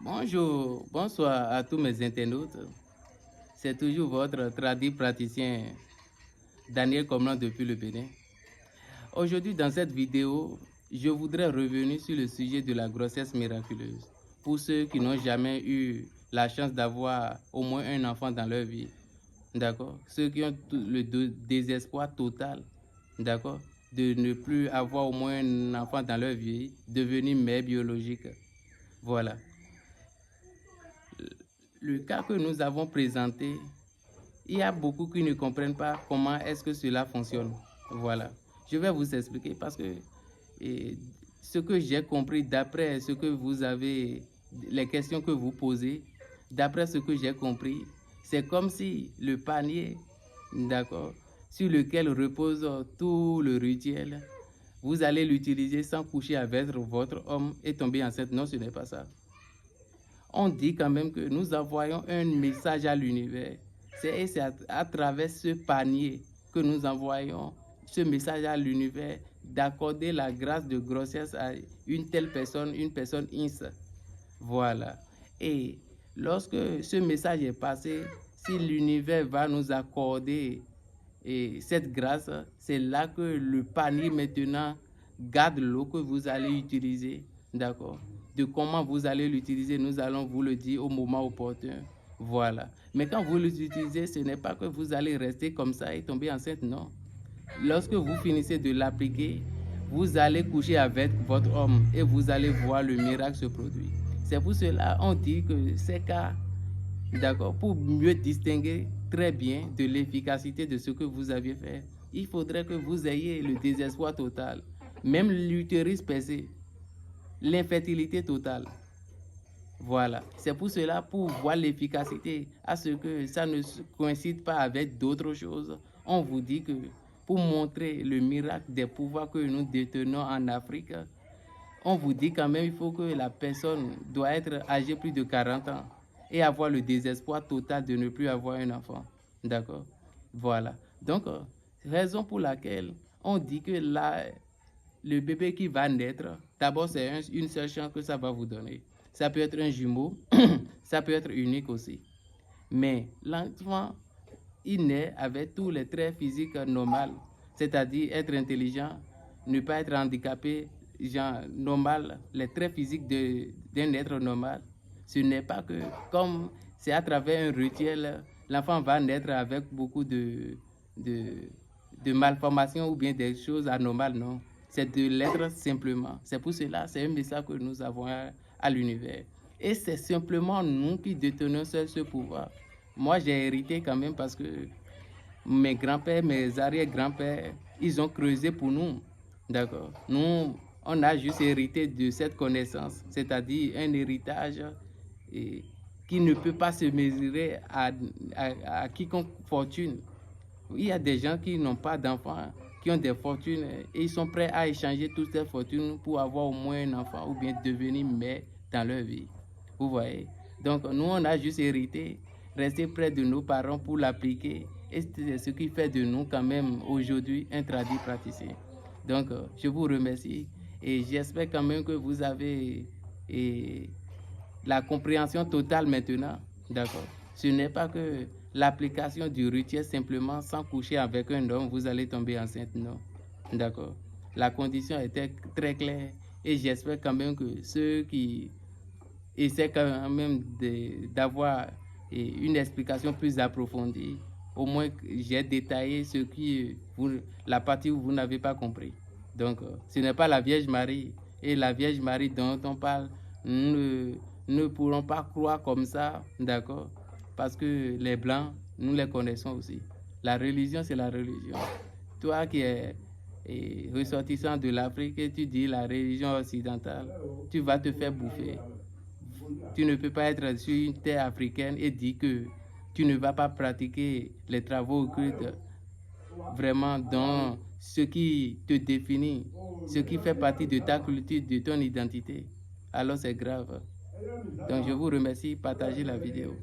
Bonjour, bonsoir à tous mes internautes. C'est toujours votre tradit praticien Daniel Comlan depuis le Bénin. Aujourd'hui, dans cette vidéo, je voudrais revenir sur le sujet de la grossesse miraculeuse. Pour ceux qui n'ont jamais eu la chance d'avoir au moins un enfant dans leur vie, d'accord? Ceux qui ont le désespoir total, d'accord? De ne plus avoir au moins un enfant dans leur vie, devenir mère biologique. Voilà. Le cas que nous avons présenté, il y a beaucoup qui ne comprennent pas comment est-ce que cela fonctionne. Voilà. Je vais vous expliquer parce que ce que j'ai compris d'après ce que vous avez, les questions que vous posez, d'après ce que j'ai compris, c'est comme si le panier, d'accord, sur lequel repose tout le rituel, vous allez l'utiliser sans coucher avec votre homme et tomber enceinte. Non, ce n'est pas ça. On dit quand même que nous envoyons un message à l'univers. C'est à travers ce panier que nous envoyons ce message à l'univers d'accorder la grâce de grossesse à une telle personne, une personne ins. Voilà. Et lorsque ce message est passé, si l'univers va nous accorder cette grâce, c'est là que le panier maintenant garde l'eau que vous allez utiliser. D'accord? De comment vous allez l'utiliser, nous allons vous le dire au moment opportun. Voilà. Mais quand vous l'utilisez, ce n'est pas que vous allez rester comme ça et tomber enceinte, non. Lorsque vous finissez de l'appliquer, vous allez coucher avec votre homme et vous allez voir le miracle se produire. C'est pour cela qu'on dit que ces cas, d'accord, pour mieux distinguer très bien de l'efficacité de ce que vous aviez fait, il faudrait que vous ayez le désespoir total, même l'utérus percé, l'infertilité totale. Voilà, c'est pour cela, pour voir l'efficacité, à ce que ça ne coïncide pas avec d'autres choses, on vous dit que pour montrer le miracle des pouvoirs que nous détenons en Afrique, on vous dit quand même il faut que la personne doit être âgée plus de 40 ans et avoir le désespoir total de ne plus avoir un enfant. D'accord? Voilà. Donc, raison pour laquelle on dit que le bébé qui va naître, d'abord c'est une seule chance que ça va vous donner. Ça peut être un jumeau, ça peut être unique aussi. Mais l'enfant, il naît avec tous les traits physiques normaux, c'est-à-dire être intelligent, ne pas être handicapé, genre normal, les traits physiques d'un être normal. Ce n'est pas que, comme c'est à travers un rituel, l'enfant va naître avec beaucoup de malformations ou bien des choses anormales, non. C'est de l'être simplement. C'est pour cela, c'est un message que nous avons à l'univers. Et c'est simplement nous qui détenons ce pouvoir. Moi, j'ai hérité quand même parce que mes grands-pères, mes arrière-grands-pères, ils ont creusé pour nous. D'accord? Nous, on a juste hérité de cette connaissance, c'est-à-dire un héritage qui ne peut pas se mesurer à quiconque fortune. Il y a des gens qui n'ont pas d'enfants, qui ont des fortunes et ils sont prêts à échanger toutes ces fortunes pour avoir au moins un enfant ou bien devenir mère dans leur vie. Vous voyez? Donc nous, on a juste hérité, rester près de nos parents pour l'appliquer et c'est ce qui fait de nous quand même aujourd'hui un tradit praticien. Donc je vous remercie et j'espère quand même que vous avez la compréhension totale maintenant. D'accord? Ce n'est pas que l'application du rituel simplement sans coucher avec un homme, vous allez tomber enceinte, non. D'accord? La condition était très claire et j'espère quand même que ceux qui essaient quand même d'avoir une explication plus approfondie, au moins j'ai détaillé la partie où vous n'avez pas compris. Donc, ce n'est pas la Vierge Marie. Et la Vierge Marie dont on parle, nous ne pourrons pas croire comme ça, d'accord? Parce que les Blancs, nous les connaissons aussi. La religion, c'est la religion. Toi qui es ressortissant de l'Afrique et tu dis la religion occidentale, tu vas te faire bouffer. Tu ne peux pas être sur une terre africaine et dire que tu ne vas pas pratiquer les travaux occultes vraiment dans ce qui te définit, ce qui fait partie de ta culture, de ton identité. Alors c'est grave. Donc je vous remercie, partagez la vidéo.